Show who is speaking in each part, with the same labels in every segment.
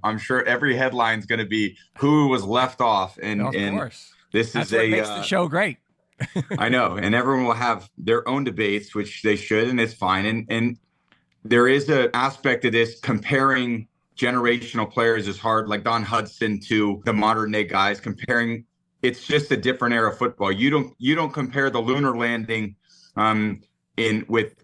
Speaker 1: I'm sure every headline is going to be who was left off. And,
Speaker 2: of course.
Speaker 1: This
Speaker 2: That's
Speaker 1: is
Speaker 2: what makes the show great.
Speaker 1: I know. And everyone will have their own debates, which they should, and it's fine. And there is an aspect of this comparing generational players is hard, like Don Hudson to the modern day guys. Comparing, it's just a different era of football. You don't compare the lunar landing with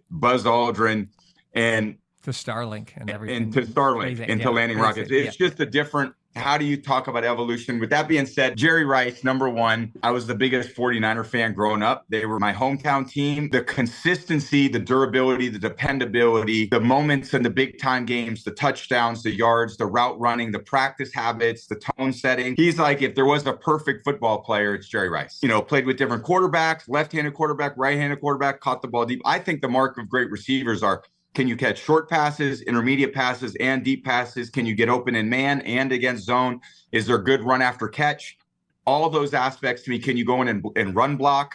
Speaker 1: Buzz Aldrin and
Speaker 2: to Starlink and everything,
Speaker 1: and to Starlink and to landing rockets. It's just a different. How do you talk about evolution? With that being said, Jerry Rice, number one. I was the biggest 49er fan growing up. They were my hometown team. The consistency, the durability, the dependability, the moments in the big time games, the touchdowns, the yards, the route running, the practice habits, the tone setting. He's like, if there was a perfect football player, it's Jerry Rice. You know, played with different quarterbacks, left-handed quarterback, right-handed quarterback, caught the ball deep. I think the mark of great receivers are, can you catch short passes, intermediate passes, and deep passes? Can you get open in man and against zone? Is there good run after catch? All of those aspects to me, can you go in and run block?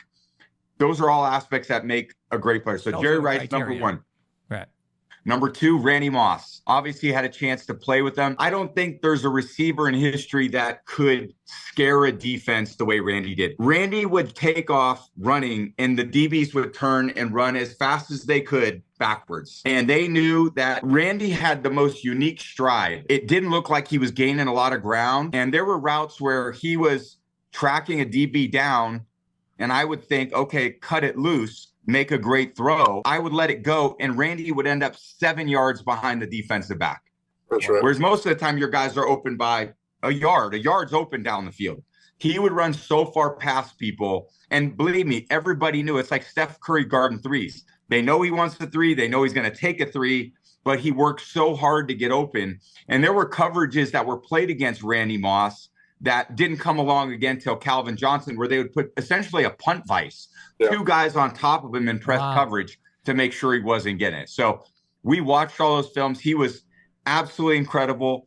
Speaker 1: Those are all aspects that make a great player. So Jerry Rice, number one.
Speaker 2: Right.
Speaker 1: Number two, Randy Moss. Obviously had a chance to play with them. I don't think there's a receiver in history that could scare a defense the way Randy did. Randy would take off running and the DBs would turn and run as fast as they could backwards. And they knew that Randy had the most unique stride. It didn't look like he was gaining a lot of ground. And there were routes where he was tracking a DB down and I would think, okay, cut it loose, make a great throw. I would let it go, and Randy would end up 7 yards behind the defensive back.
Speaker 3: That's right.
Speaker 1: Whereas most of the time, your guys are open by a yard. A yard's open down the field. He would run so far past people, and believe me, everybody knew. It's like Steph Curry guarding threes. They know he wants the three. They know he's going to take a three, but he worked so hard to get open. And there were coverages that were played against Randy Moss that didn't come along again till Calvin Johnson, where they would put essentially a punt vice, two guys on top of him in press coverage to make sure he wasn't getting it. So we watched all those films. He was absolutely incredible.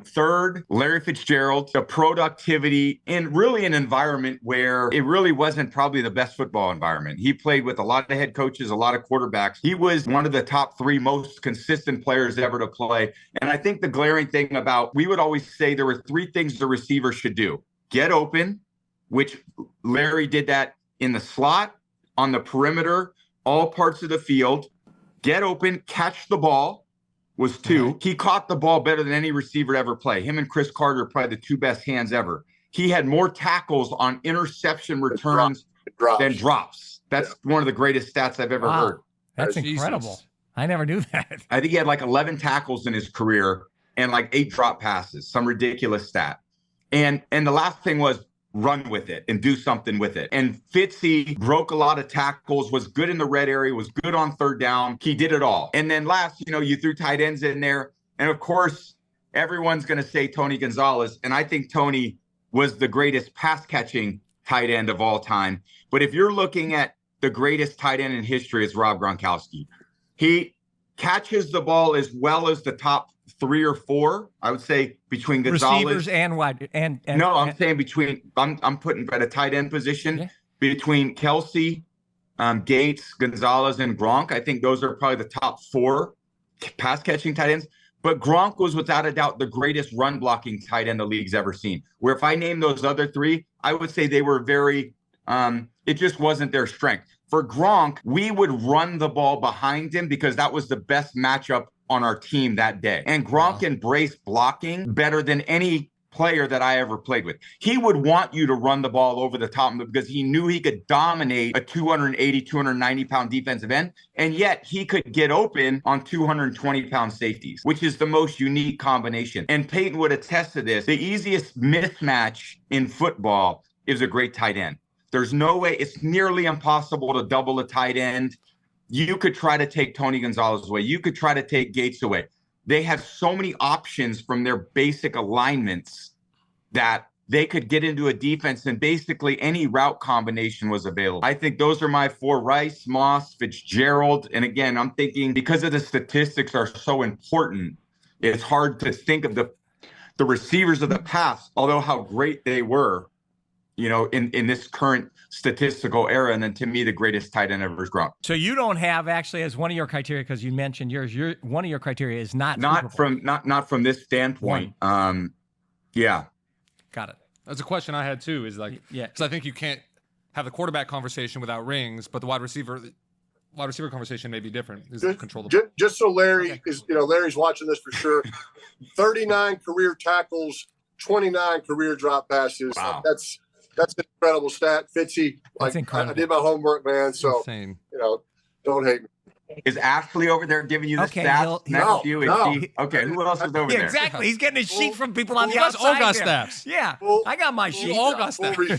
Speaker 1: Third, Larry Fitzgerald, the productivity in really an environment where it really wasn't probably the best football environment. He played with a lot of head coaches, a lot of quarterbacks. He was one of the top 3 most consistent players ever to play. And I think the glaring thing about, we would always say there were 3 things the receiver should do. Get open, which Larry did that in the slot, on the perimeter, all parts of the field. Get open, catch the ball. Was 2. He caught the ball better than any receiver to ever play. Him and Chris Carter are probably the 2 best hands ever. He had more tackles on interception returns than drops. That's one of the greatest stats I've ever heard.
Speaker 2: That's incredible. I never knew that.
Speaker 1: I think he had like 11 tackles in his career and like 8 drop passes, some ridiculous stat. And the last thing was run with it and do something with it. And Fitzy broke a lot of tackles, was good in the red area, was good on third down. He did it all. And then last, you threw tight ends in there. And of course, everyone's going to say Tony Gonzalez. And I think Tony was the greatest pass catching tight end of all time. But if you're looking at the greatest tight end in history, it's Rob Gronkowski. He catches the ball as well as the top 3 or 4, I would say, between Gonzalez.
Speaker 2: Receivers and wide.
Speaker 1: No, I'm saying between, I'm putting at a tight end position, between Kelsey, Gates, Gonzalez, and Gronk. I think those are probably the top 4 pass catching tight ends. But Gronk was without a doubt the greatest run blocking tight end the league's ever seen. Where if I name those other 3, I would say they were very, it just wasn't their strength. For Gronk, we would run the ball behind him because that was the best matchup on our team that day. And Gronk embraced blocking better than any player that I ever played with. He would want you to run the ball over the top because he knew he could dominate a 280, 290-pound defensive end, and yet he could get open on 220-pound safeties, which is the most unique combination. And Peyton would attest to this. The easiest mismatch in football is a great tight end. There's no way, it's nearly impossible to double a tight end. You could try to take Tony Gonzalez away. You could try to take Gates away. They have so many options from their basic alignments that they could get into a defense and basically any route combination was available. I think those are my 4: Rice, Moss, Fitzgerald. And again, I'm thinking because of the statistics are so important, it's hard to think of the receivers of the past, although how great they were.
Speaker 2: Mm-hmm.
Speaker 1: in this current statistical era. And then to me, the greatest tight end ever is Gronk.
Speaker 2: So you don't have actually as one of your criteria, because you mentioned yours. One of your criteria is not
Speaker 1: from this standpoint. Yeah.
Speaker 2: Got it.
Speaker 3: That's a question I had too. Is like, because I think you can't have the quarterback conversation without rings, but the wide receiver conversation may be different.
Speaker 4: Just so Larry is, Larry's watching this for sure. 39 career tackles, 29 career drop passes.
Speaker 1: Wow.
Speaker 4: That's an incredible stat. Fitzy,
Speaker 2: That's incredible.
Speaker 4: I did my homework, man. So,
Speaker 3: insane.
Speaker 4: Don't hate me.
Speaker 1: Is Ashley over there giving you the stats next to you? Okay, who else is over there?
Speaker 2: Exactly. He's getting a sheet from people on the
Speaker 3: You guys
Speaker 2: outside.
Speaker 3: all got stats.
Speaker 2: Yeah, I got my sheet.
Speaker 3: You all got stats.